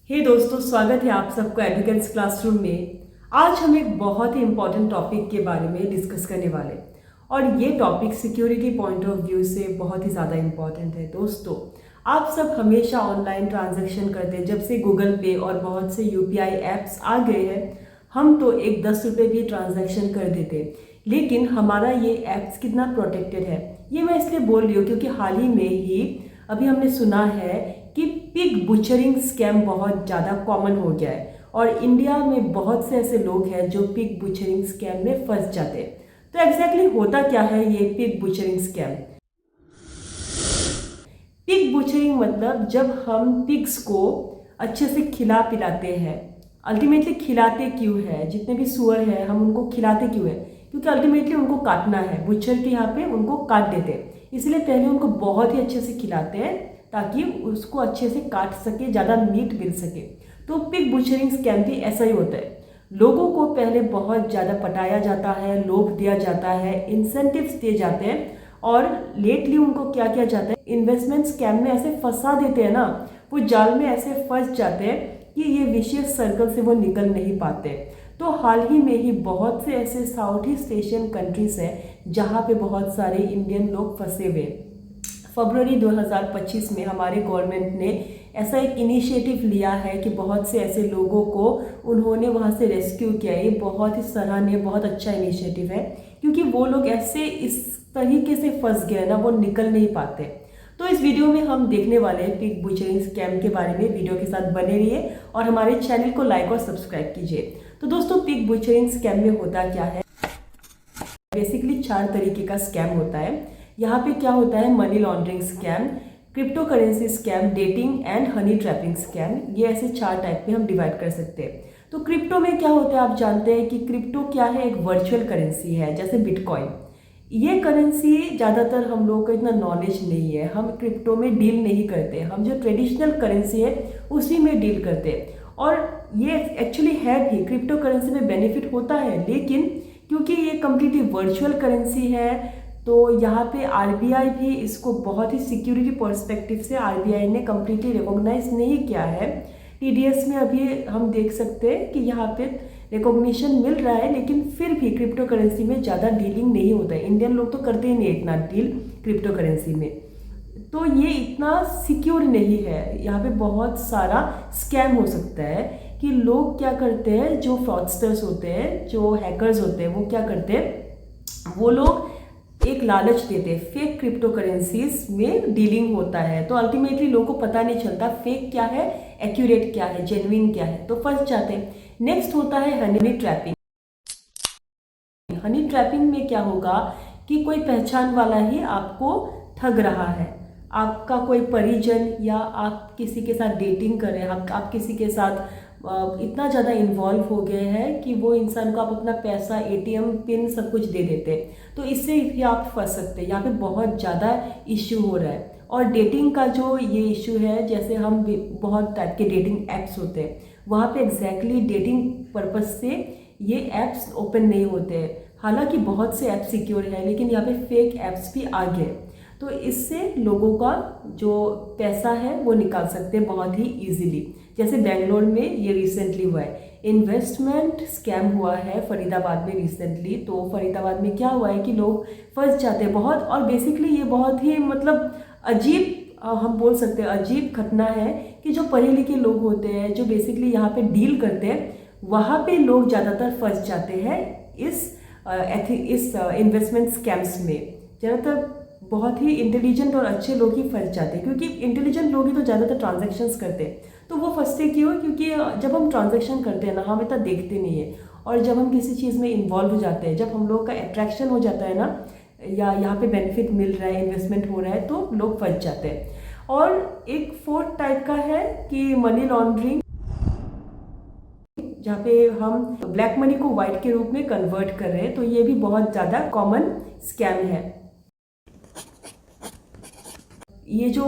हे दोस्तों, स्वागत है आप सबको एडुकेट्स क्लासरूम में। आज हम एक बहुत ही इम्पॉर्टेंट टॉपिक के बारे में डिस्कस करने वाले और ये topic security point of view से बहुत ही ज़्यादा इम्पॉर्टेंट है। दोस्तों, आप सब हमेशा ऑनलाइन ट्रांजैक्शन करते हैं। जब से गूगल पे और बहुत से यूपीआई ऐप्स आ गए हैं, हम तो एक 10 रुपये भी ट्रांजैक्शन कर देते, लेकिन हमारा ये ऐप्स कितना प्रोटेक्टेड है ये मैं इसलिए बोल रही हूँ क्योंकि हाल ही में ही अभी हमने सुना है कि पिग बुचरिंग स्कैम बहुत ज़्यादा कॉमन हो गया है और इंडिया में बहुत से ऐसे लोग हैं जो पिग बुचरिंग स्कैम में फंस जाते हैं। तो एग्जैक्टली होता क्या है ये pig butchering scam? Pig butchering मतलब जब हम पिग्स को अच्छे से खिला पिलाते हैं। अल्टीमेटली खिलाते क्यों है? जितने भी सुअर हैं हम उनको खिलाते क्यों है? क्योंकि अल्टीमेटली उनको काटना है। बुचर के यहाँ पे उनको काट देते हैं, इसलिए पहले उनको बहुत ही अच्छे से खिलाते हैं ताकि उसको अच्छे से काट सके, ज़्यादा मीट मिल सके। तो पिग बुचरिंग स्कैम भी ऐसा ही होता है। लोगों को पहले बहुत ज़्यादा पटाया जाता है, लोभ दिया जाता है, इंसेंटिव्स दिए जाते हैं और लेटली उनको क्या किया जाता है, इन्वेस्टमेंट स्कैम में ऐसे फंसा देते हैं ना, वो जाल में ऐसे फंस जाते हैं कि ये विशेष सर्कल से वो निकल नहीं पाते। तो हाल ही में ही बहुत से ऐसे साउथ ईस्ट एशियन कंट्रीज हैं जहाँ पे बहुत सारे इंडियन लोग फंसे हुए। फरवरी 2025 में हमारे गवर्नमेंट ने ऐसा एक इनिशिएटिव लिया है कि बहुत से ऐसे लोगों को उन्होंने वहाँ से रेस्क्यू किया। ये बहुत ही सराहनीय, बहुत अच्छा इनिशिएटिव है क्योंकि वो लोग ऐसे इस तरीके से फंस गए ना, वो निकल नहीं पाते। तो इस वीडियो में हम देखने वाले हैं पिग बुचरिंग स्कैम के बारे में। वीडियो के साथ बने रहिए और हमारे चैनल को लाइक और सब्सक्राइब कीजिए। तो दोस्तों, पिग बुचरिंग स्कैम में होता क्या है? बेसिकली 4 तरीके का स्कैम होता है। यहाँ पे क्या होता है, money laundering scam, crypto currency scam, dating and honey trapping scam. ये ऐसे 4 टाइप में हम डिवाइड कर सकते हैं। तो क्रिप्टो में क्या होता है, आप जानते हैं कि क्रिप्टो क्या है, एक वर्चुअल करेंसी है जैसे बिटकॉइन। ये करेंसी ज़्यादातर हम लोगों को इतना नॉलेज नहीं है, हम क्रिप्टो में डील नहीं करते, हम जो ट्रेडिशनल करेंसी है उसी में डील करते हैं। और ये एक्चुअली है भी, क्रिप्टो करेंसी में बेनिफिट होता है, लेकिन क्योंकि ये कम्प्लीटली वर्चुअल करेंसी है तो यहाँ पे आरबीआई भी इसको बहुत ही सिक्योरिटी पर्सपेक्टिव से आरबीआई ने कम्प्लीटली रिकॉग्नाइज नहीं किया है। टीडीएस में अभी हम देख सकते हैं कि यहाँ पे रिकॉग्निशन मिल रहा है, लेकिन फिर भी क्रिप्टो करेंसी में ज़्यादा डीलिंग नहीं होता है। इंडियन लोग तो करते ही नहीं इतना डील क्रिप्टो करेंसी में, तो ये इतना सिक्योर नहीं है। यहाँ पे बहुत सारा स्कैम हो सकता है कि लोग क्या करते हैं, जो फ्रॉडस्टर्स होते हैं, जो हैकर्स होते हैं, वो क्या करते हैं, वो लोग एक लालच देते हैं। फेक क्रिप्टो करेंसीज में डीलिंग होता है तो अल्टीमेटली लोगों को पता नहीं चलता फेक क्या है, एक्यूरेट क्या है, जेन्युइन क्या है, तो फंस जाते हैं। नेक्स्ट होता है हनी ट्रैपिंग। हनी ट्रैपिंग में क्या होगा कि कोई पहचान वाला ही आपको ठग रहा है। आपका कोई परिजन या आप किसी के साथ डेटिंग कर रहे हैं, आप किसी के साथ इतना ज़्यादा इन्वॉल्व हो गए हैं कि वो इंसान को आप अपना पैसा, एटीएम पिन सब कुछ दे देते हैं, तो इससे भी आप फंस सकते हैं। यहाँ पे बहुत ज़्यादा इश्यू हो रहा है। और डेटिंग का जो ये इशू है, जैसे हम बहुत टाइप के डेटिंग ऐप्स होते हैं, वहाँ पे एग्जैक्टली डेटिंग पर्पज से ये ऐप्स ओपन नहीं होते हैं। हालांकि बहुत से ऐप्स सिक्योर है, लेकिन यहाँ पे फेक ऐप्स भी आ गए, तो इससे लोगों का जो पैसा है वो निकाल सकते हैं बहुत ही इजीली। जैसे बेंगलोर में ये रिसेंटली हुआ है, इन्वेस्टमेंट स्कैम हुआ है फरीदाबाद में रिसेंटली। तो फरीदाबाद में क्या हुआ है कि लोग फंस जाते हैं बहुत, और बेसिकली ये बहुत ही मतलब अजीब, हम बोल सकते हैं अजीब घटना है कि जो पढ़े लिखे लोग होते हैं, जो बेसिकली यहाँ पे डील करते हैं, वहाँ पे लोग ज़्यादातर फंस जाते हैं इस इन्वेस्टमेंट स्कैम्स में। ज़्यादातर बहुत ही इंटेलिजेंट और अच्छे लोग ही फंस जाते हैं, क्योंकि इंटेलिजेंट लोग ही तो ज़्यादातर ट्रांजैक्शंस करते हैं। तो वो फंसते क्यों? क्योंकि जब हम ट्रांजैक्शन करते हैं ना, हम इतना देखते नहीं है, और जब हम किसी चीज़ में इन्वॉल्व हो जाते हैं, जब हम लोग का अट्रैक्शन हो जाता है ना, या यहाँ पे बेनिफिट मिल रहा है, इन्वेस्टमेंट हो रहा है, तो लोग फंस जाते हैं। और एक फोर्थ टाइप का है कि मनी लॉन्ड्रिंग, जहाँ पे हम ब्लैक मनी को वाइट के रूप में कन्वर्ट कर रहे हैं, तो ये भी बहुत ज़्यादा कॉमन स्कैम है। ये जो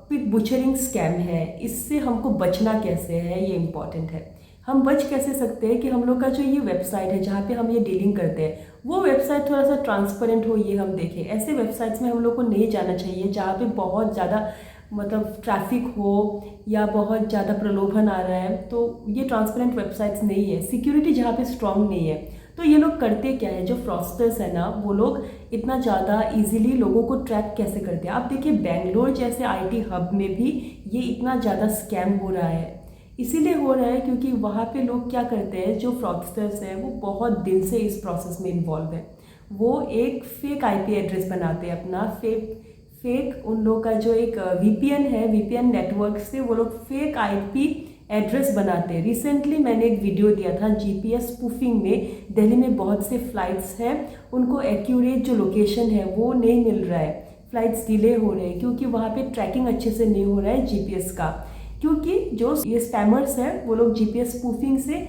पिग बुचरिंग स्कैम है, इससे हमको बचना कैसे है, ये इम्पॉर्टेंट है। हम बच कैसे सकते हैं कि हम लोग का जो ये वेबसाइट है जहाँ पे हम ये डीलिंग करते हैं, वो वेबसाइट थोड़ा सा ट्रांसपेरेंट हो, ये हम देखें। ऐसे वेबसाइट्स में हम लोग को नहीं जाना चाहिए जहाँ पे बहुत ज़्यादा मतलब ट्रैफिक हो या बहुत ज़्यादा प्रलोभन आ रहा है, तो ये ट्रांसपेरेंट वेबसाइट्स नहीं है, सिक्योरिटी जहाँ पे स्ट्रांग नहीं है। तो ये लोग करते क्या है, जो फ्रॉडस्टर्स है ना, वो लोग इतना ज़्यादा इजीली लोगों को ट्रैक कैसे करते हैं। आप देखिए बेंगलोर जैसे आईटी हब में भी ये इतना ज़्यादा स्कैम हो रहा है। इसीलिए हो रहा है क्योंकि वहाँ पे लोग क्या करते हैं, जो फ्रॉडस्टर्स हैं वो बहुत दिन से इस प्रोसेस में इन्वॉल्व है। वो एक फेक आईपी एड्रेस बनाते हैं अपना, फेक उन लोग का जो एक वीपीएन है, वीपीएन नेटवर्क से वो लोग फेक आईपी एड्रेस बनाते हैं। रिसेंटली मैंने एक वीडियो दिया था जीपीएस स्पूफिंग में, दिल्ली में बहुत से फ्लाइट्स हैं, उनको एक्यूरेट जो लोकेशन है वो नहीं मिल रहा है, फ्लाइट्स डिले हो रहे हैं क्योंकि वहाँ पे ट्रैकिंग अच्छे से नहीं हो रहा है जीपीएस का। क्योंकि जो ये स्पैमर्स हैं वो लोग जीपीएस स्पूफिंग से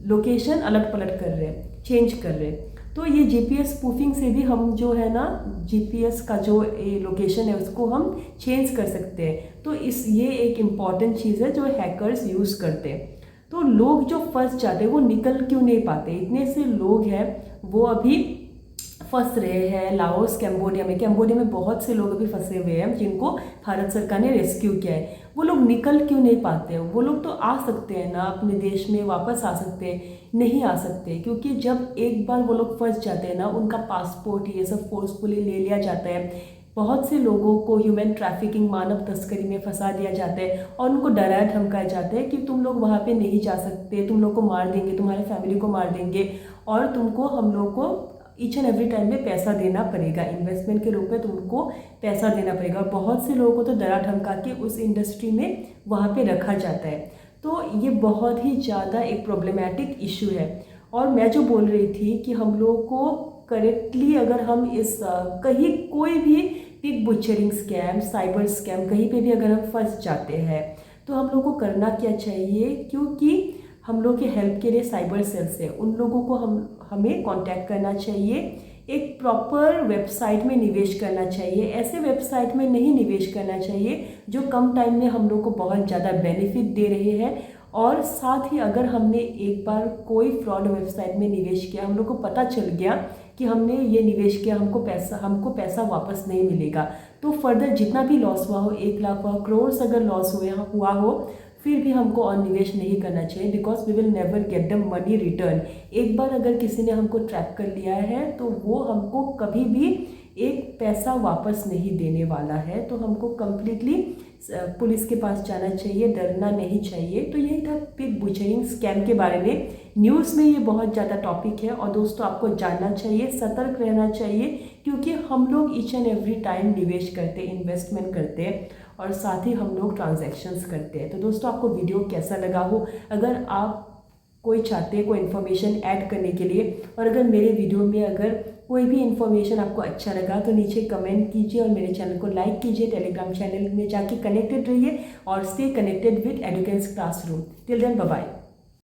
लोकेशन अलट पलट कर रहे हैं, चेंज कर रहे हैं। तो ये जीपीएस स्पूफिंग से भी हम जो है ना, जीपीएस का जो लोकेशन है उसको हम चेंज कर सकते हैं। तो ये एक इम्पॉर्टेंट चीज़ है जो हैकर्स यूज़ करते हैं। तो लोग जो फंस जाते हैं वो निकल क्यों नहीं पाते, इतने से लोग हैं वो अभी फंस रहे हैं लाओस कैम्बोडिया में बहुत से लोग अभी फंसे हुए हैं जिनको भारत सरकार ने रेस्क्यू किया है। वो लोग निकल क्यों नहीं पाते हैं, वो लोग तो आ सकते हैं ना, अपने देश में वापस आ सकते हैं, नहीं आ सकते क्योंकि जब एक बार वो लोग फंस जाते हैं ना, उनका पासपोर्ट ये सब फोर्सफुली ले लिया जाता है। बहुत से लोगों को ह्यूमन ट्रैफिकिंग, मानव तस्करी में फंसा दिया जाता है और उनको डराया धमकाया जाता है कि तुम लोग वहाँ पे नहीं जा सकते, तुम लोग को मार देंगे, तुम्हारे फैमिली को मार देंगे और तुमको हम लोग को ईच एंड एवरी टाइम में पैसा देना पड़ेगा, इन्वेस्टमेंट के रूप में तुमको पैसा देना पड़ेगा। और बहुत से लोगों को तो डरा धमका के उस इंडस्ट्री में वहाँ पे रखा जाता है। तो ये बहुत ही ज़्यादा एक प्रॉब्लमेटिक इशू है। और मैं जो बोल रही थी कि हम लोगों को करेक्टली अगर हम इस कहीं कोई भी pig butchering scam, cyber scam, कहीं पे भी अगर हम फंस जाते हैं तो हम लोग को करना क्या चाहिए, क्योंकि हम लोग के हेल्प के लिए साइबर सेल्स है, उन लोगों को हमें कांटेक्ट करना चाहिए। एक प्रॉपर वेबसाइट में निवेश करना चाहिए, ऐसे वेबसाइट में नहीं निवेश करना चाहिए जो कम टाइम में हम लोग को बहुत ज़्यादा बेनिफिट दे रहे हैं। और साथ ही अगर हमने एक बार कोई फ्रॉड वेबसाइट में निवेश किया, हम लोग को पता चल गया कि हमने ये निवेश किया, हमको पैसा वापस नहीं मिलेगा, तो फर्दर जितना भी लॉस हुआ हो, 1 लाख हुआ, करोड़ अगर लॉस हुआ हो, फिर भी हमको और निवेश नहीं करना चाहिए, because we will never get the money return. एक बार अगर किसी ने हमको ट्रैप कर लिया है तो वो हमको कभी भी एक पैसा वापस नहीं देने वाला है। तो हमको कम्प्लीटली पुलिस के पास जाना चाहिए, डरना नहीं चाहिए। तो यही था पिग बुचरिंग स्कैम के बारे में। न्यूज़ में ये बहुत ज़्यादा टॉपिक है और दोस्तों आपको जानना चाहिए, सतर्क रहना चाहिए, क्योंकि हम लोग ईच एंड एवरी टाइम निवेश करते, इन्वेस्टमेंट करते और साथ ही हम लोग ट्रांजैक्शंस करते हैं। तो दोस्तों आपको वीडियो कैसा लगा हो, अगर आप कोई चाहते हैं कोई इन्फॉर्मेशन ऐड करने के लिए, और अगर मेरे वीडियो में अगर कोई भी इन्फॉर्मेशन आपको अच्छा लगा तो नीचे कमेंट कीजिए और मेरे चैनल को लाइक कीजिए, टेलीग्राम चैनल में जाके कनेक्टेड रहिए और stay connected with Educence classroom. Till then bye bye.